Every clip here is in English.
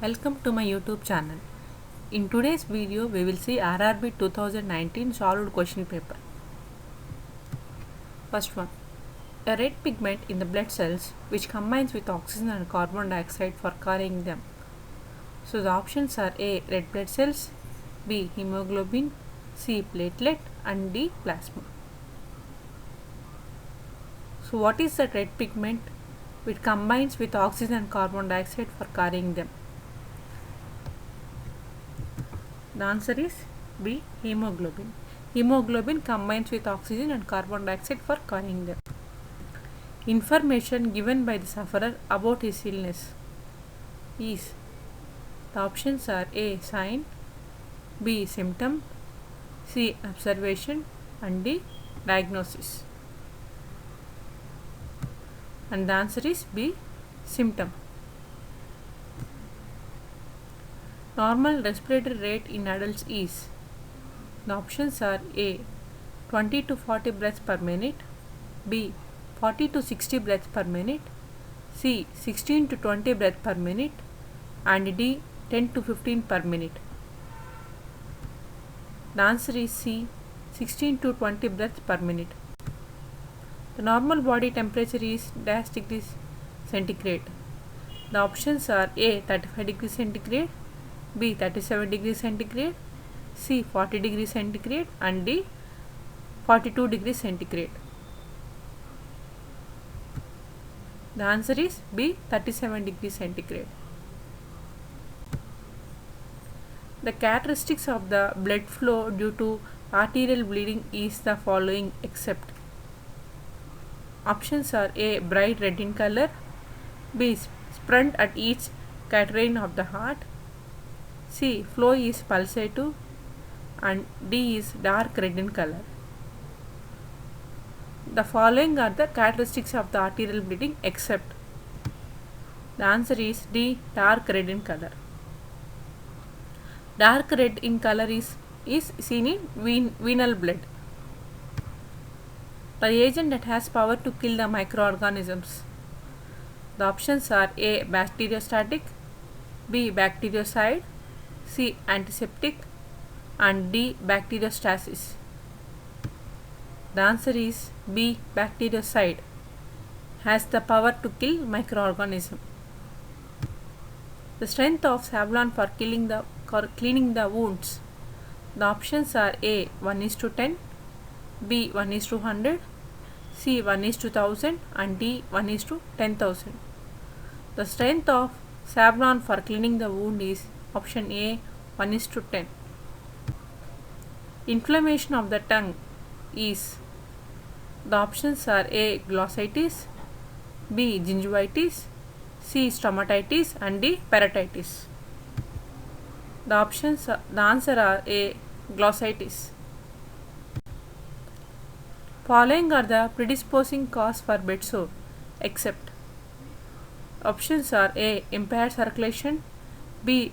Welcome to my YouTube channel. In today's video, we will see RRB 2019 solved question paper. First one. A red pigment in the blood cells which combines with oxygen and carbon dioxide for carrying them. So the options are A. Red blood cells, B. Hemoglobin, C. Platelet and D. Plasma. So what is that red pigment which combines with oxygen and carbon dioxide for carrying them? The answer is B. Hemoglobin. Hemoglobin combines with oxygen and carbon dioxide for carrying them. Information given by the sufferer about his illness is, the options are A. Sign, B. Symptom, C. Observation and D. Diagnosis. And the answer is B. Symptom. Normal respiratory rate in adults is, the options are A. 20 to 40 breaths per minute, B. 40 to 60 breaths per minute, C. 16 to 20 breaths per minute and D. 10 to 15 per minute. The answer is C. 16 to 20 breaths per minute. The normal body temperature is dash degrees centigrade. The options are A. 35 degrees centigrade, B. 37 degrees centigrade, C. 40 degrees centigrade and D. 42 degrees centigrade. The answer is B. 37 degrees centigrade. The characteristics of the blood flow due to arterial bleeding is the following except. Options are A. Bright red in color, B. Sprint at each quatrain of the heart, C. Flow is pulsative and D is dark red in color. The following are the characteristics of the arterial bleeding except. The answer is D. Dark red in color. Dark red in color is seen in venal blood. The agent that has power to kill the microorganisms. The options are A. Bacteriostatic, B. Bactericide, C. Antiseptic and D. Bacteriostasis. The answer is B. Bactericide. Has the power to kill microorganism. The strength of Savlon for cleaning the wounds. The options are A. 1:10, B. 1:100, C. 1:1000 and D. 1:10,000. The strength of Savlon for cleaning the wound is option A. 1:10. Inflammation of the tongue is, the options are A. Glossitis, B. Gingivitis, C. Stomatitis and D. Parotitis. The answer are A. Glossitis. Following are the predisposing cause for bedsore except. Options are A. Impaired circulation, B.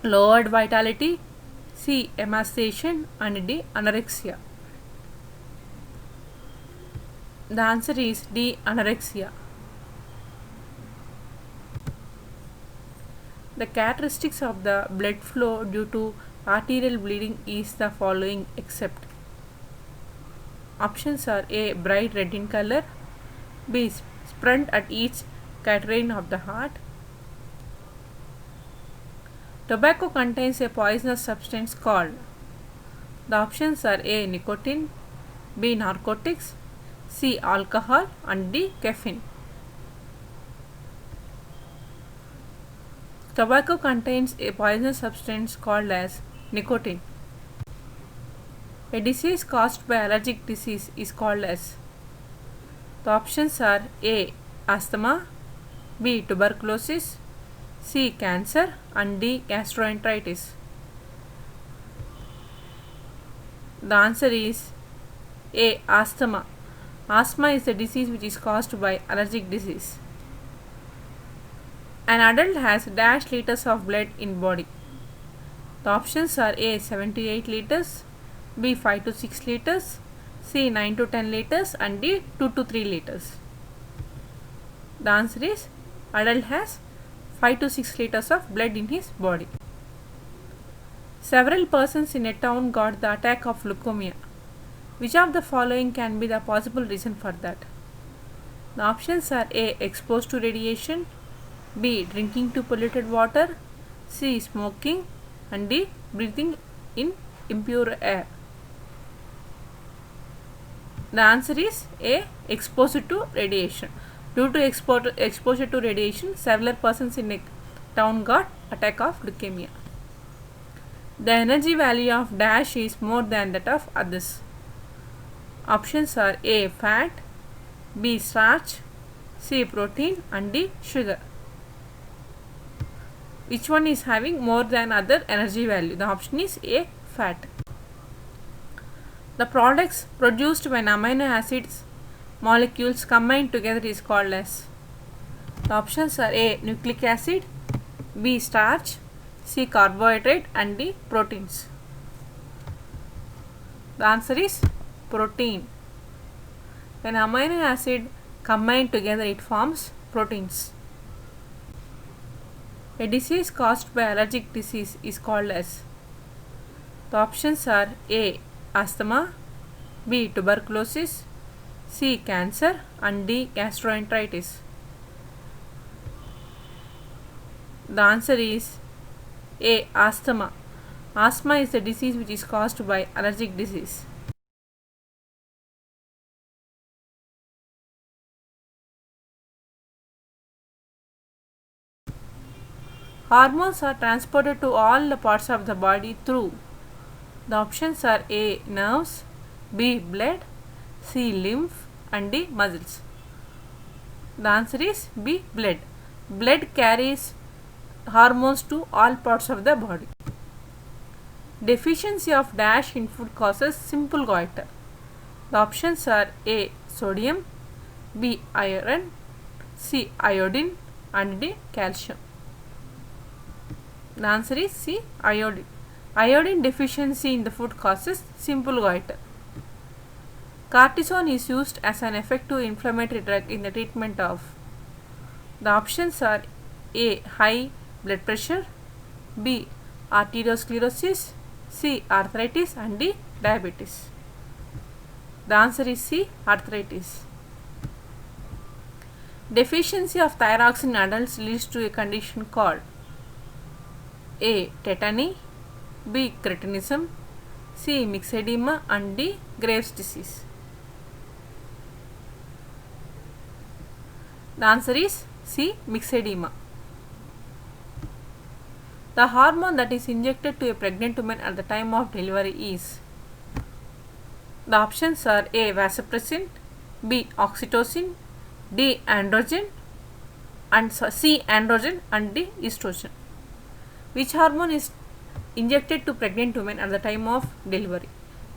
Lowered vitality, C. Emaciation and D. Anorexia. The answer is D. Anorexia. The characteristics of the blood flow due to arterial bleeding is the following except. Options are A. Bright red in color, B. Sprint at each quatrain of the heart. Tobacco contains a poisonous substance called. The options are A. Nicotine, B. Narcotics, C. Alcohol and D. Caffeine. Tobacco contains a poisonous substance called as nicotine. A disease caused by allergic disease is called as. The options are A. Asthma, B. Tuberculosis, C. Cancer and D. Gastroenteritis. The answer is A. Asthma. Asthma is a disease which is caused by allergic disease. An adult has dash liters of blood in body. The options are A. 78 liters, B. 5 to 6 liters, C. 9 to 10 liters and D. 2 to 3 liters. The answer is adult has 5 to 6 liters of blood in his body. Several persons in a town got the attack of leukemia. Which of the following can be the possible reason for that? The options are A. Exposed to radiation, B. Drinking to polluted water, C. Smoking, and D. Breathing in impure air. The answer is A. Exposed to radiation. Due to exposure to radiation, several persons in a town got attack of leukemia. The energy value of dash is more than that of others. Options are A. Fat, B. Starch, C. Protein, and D. Sugar. Which one is having more than other energy value? The option is A. Fat. The products produced when amino acids molecules combine together is called as. The options are A. Nucleic acid, B. Starch, C. Carbohydrate, and D. Proteins. The answer is protein. When amino acid combine together, it forms proteins. A disease caused by allergic disease is called as. The options are A. Asthma, B. Tuberculosis, C. Cancer, and D. Gastroenteritis. The answer is A. Asthma. Asthma is a disease which is caused by allergic disease. Hormones are transported to all the parts of the body through. The options are A. Nerves, B. Blood, C. Lymph, and D. Muscles. The answer is B. Blood. Blood carries hormones to all parts of the body. Deficiency of dash in food causes simple goiter. The options are A. Sodium, B. Iron, C. Iodine, and D. Calcium. The answer is C. Iodine. Iodine deficiency in the food causes simple goiter. Cortisone is used as an effective inflammatory drug in the treatment of. The options are A. High blood pressure, B. Arteriosclerosis, C. Arthritis, and D. Diabetes. The answer is C. Arthritis. Deficiency of thyroxine in adults leads to a condition called A. Tetany, B. Cretinism, C. Myxedema, and D. Graves' disease. The answer is C. Myxedema. The hormone that is injected to a pregnant woman at the time of delivery is. The options are A. Vasopressin, B. Oxytocin, D. Androgen, and C. Androgen, and D. Estrogen. Which hormone is injected to pregnant women at the time of delivery?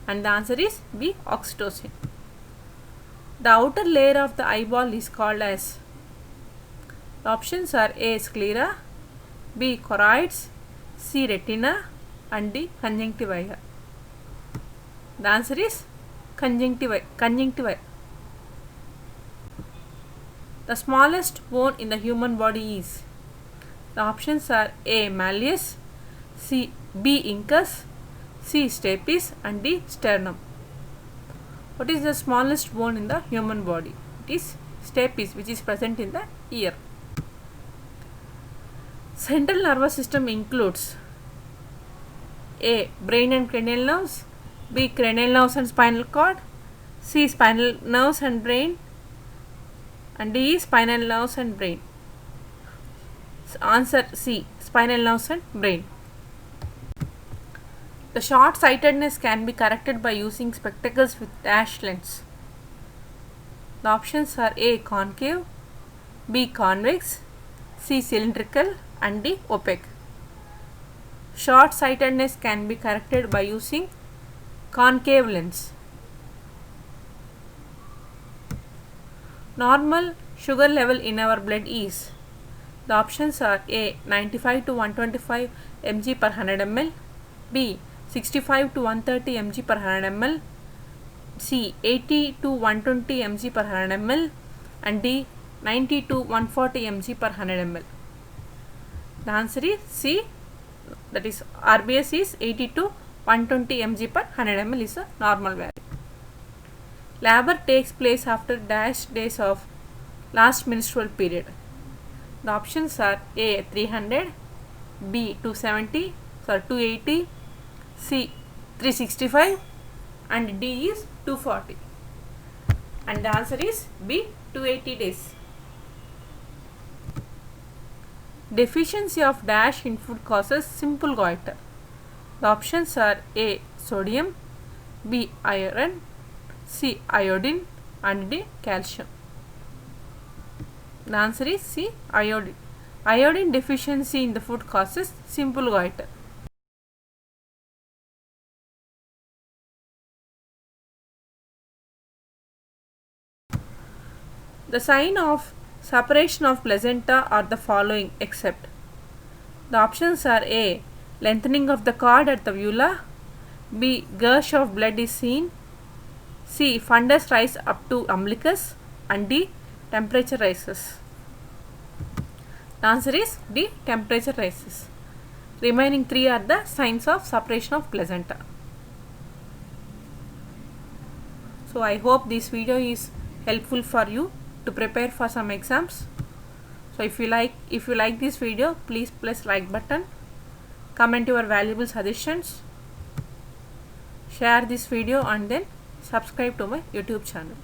And the answer is B. Oxytocin. The outer layer of the eyeball is called as. The options are A. Sclera, B. Choroids, C. Retina, and D. Conjunctiva. The answer is conjunctiva. The smallest bone in the human body is. The options are A. Malleus, B. Incus, C. Stapes, and D. Sternum. What is the smallest bone in the human body? It is stapes, which is present in the ear. Central nervous system includes A. Brain and cranial nerves, B. Cranial nerves and spinal cord, C. Spinal nerves and brain, and D. Spinal nerves and brain. Answer C. Spinal nerves and brain. The short-sightedness can be corrected by using spectacles with dash lens. The options are A. Concave, B. Convex, C. Cylindrical, and D. Opaque. Short-sightedness can be corrected by using concave lens. Normal sugar level in our blood is. The options are A. 95 to 125 mg per 100 ml, B. 65 to 130 mg per 100 ml, C. 80 to 120 mg per 100 ml, and D. 90 to 140 mg per 100 ml. The answer is C, that is RBS is 80 to 120 mg per 100 ml is a normal value. Labor takes place after dash days of last menstrual period. The options are A 300, B 280, C 365 and D is 240. And the answer is B 280 days. Deficiency of dash in food causes simple goiter. The options are A sodium, B iron, C iodine and D calcium. The answer is C iodine. Iodine deficiency in the food causes simple goiter. The sign of separation of placenta are the following except. The options are A lengthening of the cord at the vulva, B gush of blood is seen, C fundus rise up to umbilicus and D temperature rises. The answer is D temperature rises. Remaining three are the signs of separation of placenta. So I hope this video is helpful for you to prepare for some exams. So if you like this video, please press like button, comment your valuable suggestions, share this video and then subscribe to my YouTube channel.